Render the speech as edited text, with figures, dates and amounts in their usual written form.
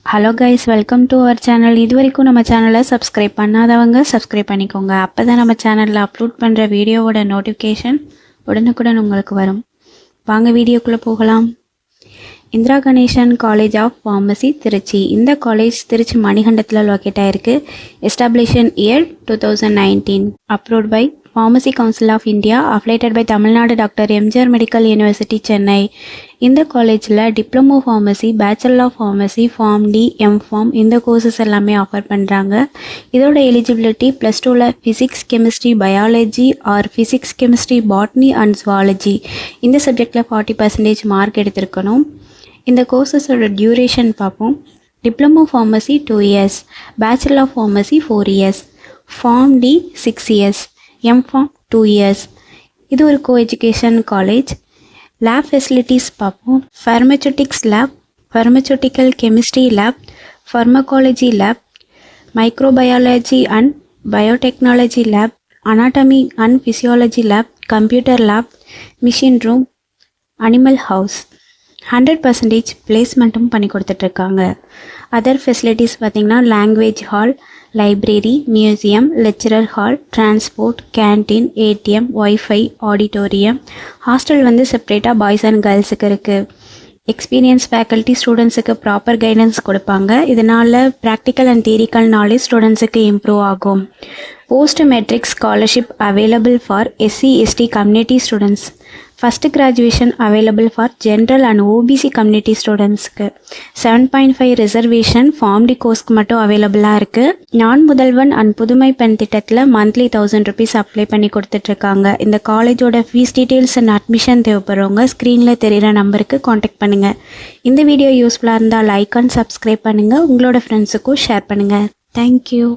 Hello guys, welcome to our channel. இது வரைக்கும் நம்ம சேனலை சப்ஸ்கிரைப் பண்ணாதவங்க சப்ஸ்கிரைப் பண்ணிக்கோங்க. அப்போ தான் நம்ம சேனலில் அப்லோட் பண்ணுற வீடியோவோட நோட்டிஃபிகேஷன் உடனுக்குடன் உங்களுக்கு வரும். வாங்க வீடியோக்குள்ளே போகலாம். Indira Ganesan college of pharmacy Trichy. இந்த காலேஜ் திருச்சி மணிகண்டத்தில் லொக்கேட் ஆகிருக்கு. Establishment year 2019. Approved by Pharmacy Council of India, affiliated by Tamil Nadu doctor MGR medical university Chennai. இந்த காலேஜில் diploma pharmacy, bachelor of pharmacy, pharm D, M Pharm இந்த கோர்சஸ் எல்லாமே ஆஃபர் பண்ணுறாங்க. இதோட எலிஜிபிலிட்டி +2ல் physics, chemistry, biology or physics, chemistry, botany and zoology இந்த சப்ஜெக்டில் 40% mark எடுத்திருக்கணும். இந்த கோர்சஸோட டியூரேஷன் பார்ப்போம். Diploma pharmacy 2 years, bachelor of pharmacy 4 years, pharm D 6 years, M pharm 2 years. இது ஒரு கோஎஜுகேஷன் காலேஜ். லேப் ஃபெசிலிட்டிஸ் பார்ப்போம். Pharmaceutics lab, pharmaceutical chemistry lab, pharmacology lab, microbiology and biotechnology lab, anatomy and physiology lab, computer lab, machine room, animal house. 100% பிளேஸ்மெண்ட்டும் பண்ணி கொடுத்துட்ருக்காங்க. Other facilities பார்த்திங்கன்னா language hall, library, museum, lecturer hall, transport, canteen, ATM, wifi, auditorium. Hostel வந்து செப்ரேட்டாக boys and கேர்ள்ஸுக்கு இருக்குது. Experience faculty ஸ்டூடெண்ட்ஸுக்கு proper guidance கொடுப்பாங்க. இதனால் ப்ராக்டிக்கல் அண்ட் தியரிக்கல் நாலேஜ் ஸ்டூடெண்ட்ஸுக்கு இம்ப்ரூவ் ஆகும். Post matric scholarship available for SC/ST community students. First graduation available for general and OBC community ஸ்டூடெண்ட்ஸ்க்கு. 7.5 ரிசர்வேஷன் ஃபார்ம் டி கோர்ஸ்க்கு மட்டும் அவைலபிளாக இருக்குது. நான் முதல்வன் அண்ட் புதுமை பெண் திட்டத்தில் மந்த்லி 1000 rupees அப்ளை பண்ணி கொடுத்துட்ருக்காங்க. இந்த காலேஜோட ஃபீஸ் டீட்டெயில்ஸ் அண்ட் அட்மிஷன் தேவைப்படுறவங்க ஸ்க்ரீனில் தெரிகிற நம்பருக்கு காண்டாக்ட் பண்ணுங்கள். இந்த வீடியோ யூஸ்ஃபுல்லாக இருந்தால் லைக் அண்ட் சப்ஸ்கிரைப் பண்ணுங்கள். உங்களோட ஃப்ரெண்ட்ஸுக்கும் ஷேர் பண்ணுங்கள். தேங்க்யூ.